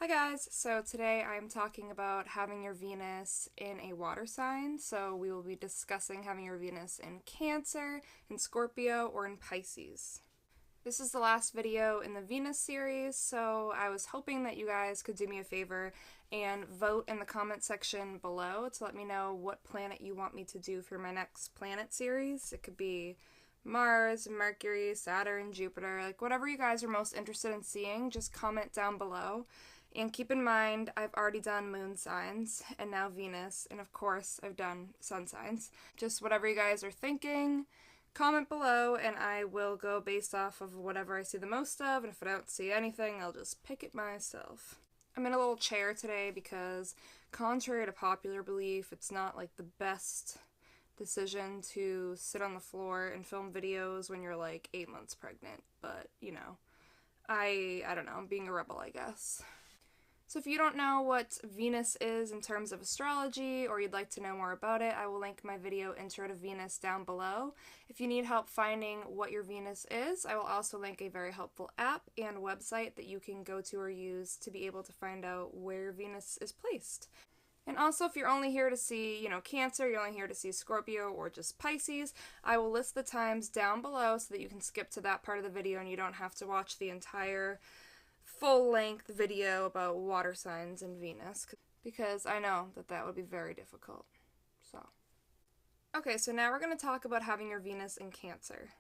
Hi guys, so today I'm talking about having your Venus in a water sign. So we will be discussing having your Venus in Cancer, in Scorpio, or in Pisces. This is the last video in the Venus series, so I was hoping that you guys could do me a favor and vote in the comment section below to let me know what planet you want me to do for my next planet series. It could be Mars, Mercury, Saturn, Jupiter, like whatever you guys are most interested in seeing, just comment down below. And keep in mind, I've already done moon signs, and now Venus, and of course, I've done sun signs. Just whatever you guys are thinking, comment below, and I will go based off of whatever I see the most of, and if I don't see anything, I'll just pick it myself. I'm in a little chair today because, contrary to popular belief, it's not like the best decision to sit on the floor and film videos when you're like 8 months pregnant, but, you know, I don't know, I'm being a rebel, I guess. So if you don't know what Venus is in terms of astrology, or you'd like to know more about it, I will link my video Intro to Venus down below. If you need help finding what your Venus is, I will also link a very helpful app and website that you can go to or use to be able to find out where your Venus is placed. And also, if you're only here to see, Cancer, you're only here to see Scorpio or just Pisces, I will list the times down below so that you can skip to that part of the video and you don't have to watch the entire full-length video about water signs and Venus, because I know that would be very difficult. Okay, so now we're going to talk about having your Venus in Cancer.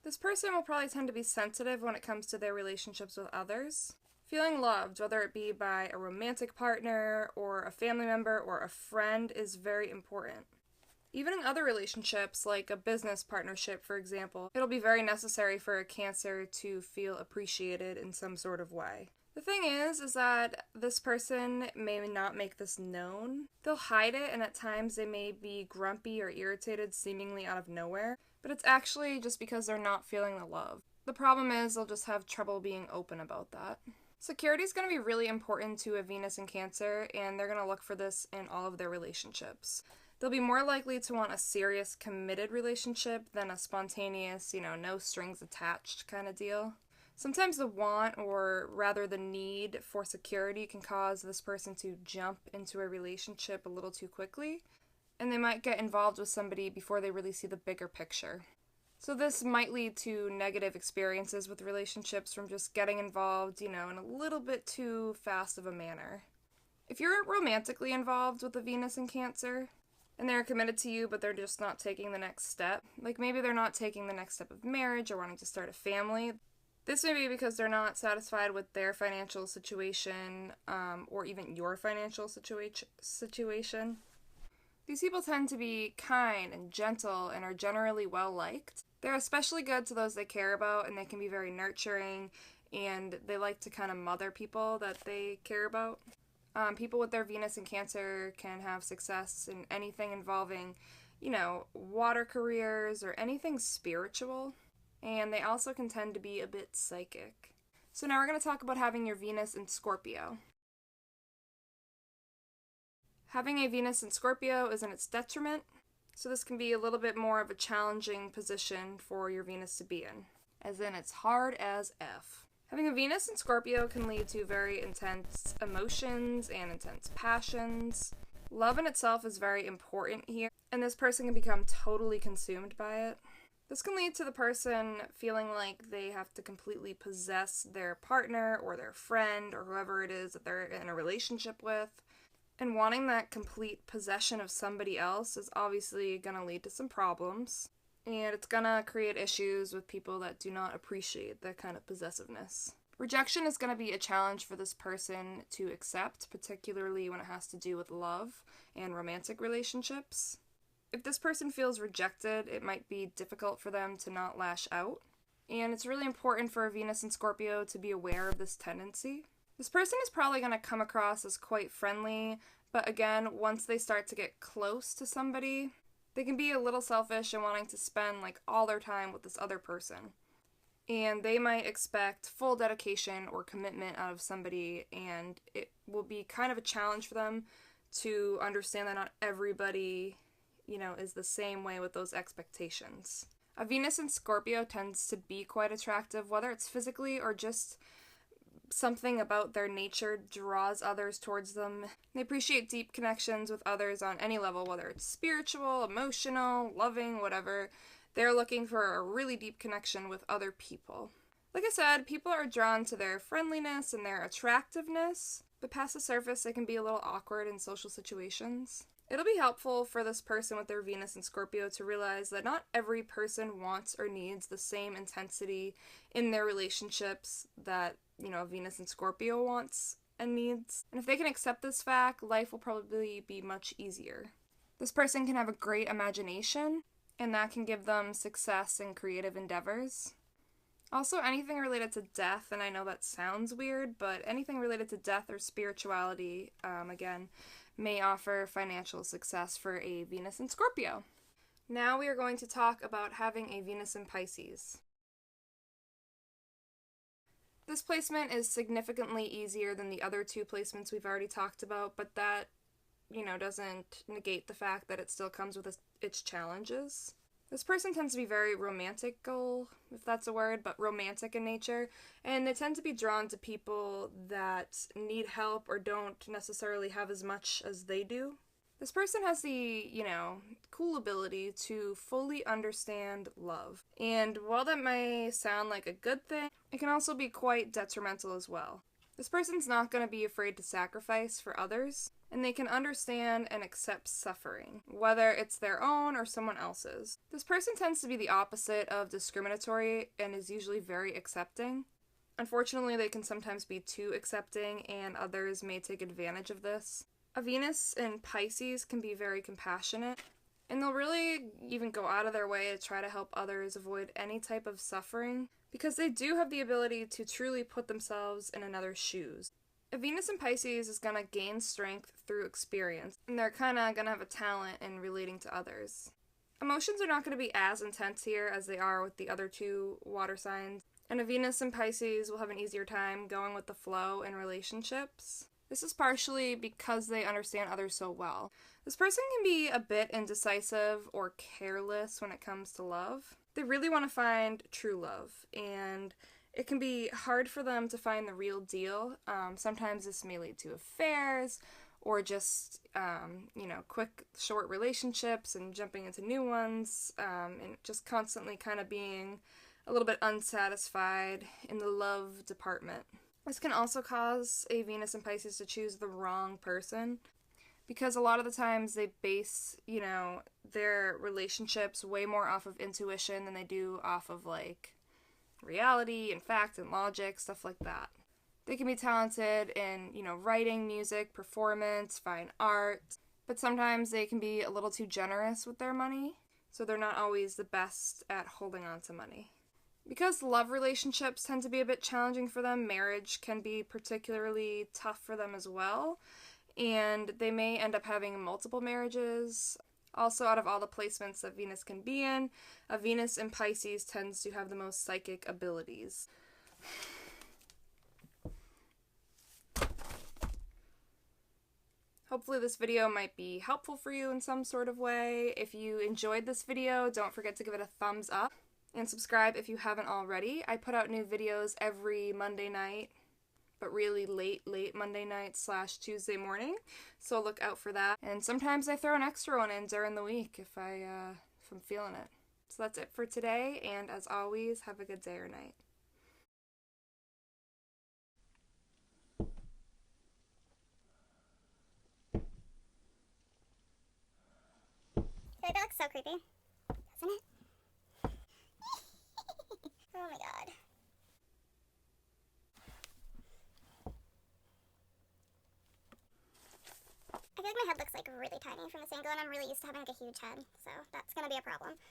This person will probably tend to be sensitive when it comes to their relationships with others. Feeling loved, whether it be by a romantic partner or a family member or a friend, is very important. Even in other relationships, like a business partnership, for example, it'll be very necessary for a Cancer to feel appreciated in some sort of way. The thing is that this person may not make this known. They'll hide it, and at times they may be grumpy or irritated seemingly out of nowhere, but it's actually just because they're not feeling the love. The problem is they'll just have trouble being open about that. Security is going to be really important to a Venus in Cancer, and they're going to look for this in all of their relationships. They'll be more likely to want a serious, committed relationship than a spontaneous, no strings attached kind of deal. Sometimes the want, or rather the need for security, can cause this person to jump into a relationship a little too quickly, and they might get involved with somebody before they really see the bigger picture. So this might lead to negative experiences with relationships from just getting involved, in a little bit too fast of a manner. If you're romantically involved with a Venus in Cancer, and they're committed to you, but they're just not taking the next step. Like maybe they're not taking the next step of marriage or wanting to start a family. This may be because they're not satisfied with their financial situation, or even your financial situation. These people tend to be kind and gentle and are generally well-liked. They're especially good to those they care about, and they can be very nurturing, and they like to kind of mother people that they care about. People with their Venus in Cancer can have success in anything involving, water careers or anything spiritual. And they also can tend to be a bit psychic. So now we're going to talk about having your Venus in Scorpio. Having a Venus in Scorpio is in its detriment, so this can be a little bit more of a challenging position for your Venus to be in, as in it's hard as F. Having a Venus in Scorpio can lead to very intense emotions and intense passions. Love in itself is very important here, and this person can become totally consumed by it. This can lead to the person feeling like they have to completely possess their partner or their friend or whoever it is that they're in a relationship with. And wanting that complete possession of somebody else is obviously going to lead to some problems. And it's gonna create issues with people that do not appreciate that kind of possessiveness. Rejection is gonna be a challenge for this person to accept, particularly when it has to do with love and romantic relationships. If this person feels rejected, it might be difficult for them to not lash out. And it's really important for a Venus in Scorpio to be aware of this tendency. This person is probably gonna come across as quite friendly, but again, once they start to get close to somebody, they can be a little selfish and wanting to spend all their time with this other person. And they might expect full dedication or commitment out of somebody, and it will be kind of a challenge for them to understand that not everybody, is the same way with those expectations. A Venus in Scorpio tends to be quite attractive, whether it's physically or just Something about their nature draws others towards them. They appreciate deep connections with others on any level, whether it's spiritual, emotional, loving, whatever. They're looking for a really deep connection with other people. Like I said, people are drawn to their friendliness and their attractiveness, but past the surface, they can be a little awkward in social situations. It'll be helpful for this person with their Venus and Scorpio to realize that not every person wants or needs the same intensity in their relationships that, Venus and Scorpio wants and needs. And if they can accept this fact, life will probably be much easier. This person can have a great imagination, and that can give them success in creative endeavors. Also, anything related to death, and I know that sounds weird, but anything related to death or spirituality, again, may offer financial success for a Venus in Scorpio. Now we are going to talk about having a Venus in Pisces. This placement is significantly easier than the other two placements we've already talked about, but that, doesn't negate the fact that it still comes with its challenges. This person tends to be very romantical, if that's a word, but romantic in nature, and they tend to be drawn to people that need help or don't necessarily have as much as they do. This person has the, cool ability to fully understand love. And while that may sound like a good thing, it can also be quite detrimental as well. This person's not going to be afraid to sacrifice for others, and they can understand and accept suffering, whether it's their own or someone else's. This person tends to be the opposite of discriminatory and is usually very accepting. Unfortunately, they can sometimes be too accepting, and others may take advantage of this. A Venus in Pisces can be very compassionate, and they'll really even go out of their way to try to help others avoid any type of suffering, because they do have the ability to truly put themselves in another's shoes. A Venus in Pisces is going to gain strength through experience, and they're kind of going to have a talent in relating to others. Emotions are not going to be as intense here as they are with the other two water signs, and a Venus in Pisces will have an easier time going with the flow in relationships. This is partially because they understand others so well. This person can be a bit indecisive or careless when it comes to love. They really want to find true love, and it can be hard for them to find the real deal. Sometimes this may lead to affairs or just, quick, short relationships and jumping into new ones, and just constantly kind of being a little bit unsatisfied in the love department. This can also cause a Venus in Pisces to choose the wrong person, because a lot of the times they base, their relationships way more off of intuition than they do off of, reality and fact and logic, stuff like that. They can be talented in, writing, music, performance, fine art, but sometimes they can be a little too generous with their money, so they're not always the best at holding on to money. Because love relationships tend to be a bit challenging for them, marriage can be particularly tough for them as well, and they may end up having multiple marriages. Also, out of all the placements that Venus can be in, a Venus in Pisces tends to have the most psychic abilities. Hopefully this video might be helpful for you in some sort of way. If you enjoyed this video, don't forget to give it a thumbs up. And subscribe if you haven't already. I put out new videos every Monday night, but really late Monday night / Tuesday morning, so look out for that. And sometimes I throw an extra one in during the week if I'm feeling it. So that's it for today, and as always, have a good day or night. I feel like that looks so creepy, doesn't it? Oh my god. I feel like my head looks really tiny from this angle, and I'm really used to having a huge head, so that's gonna be a problem.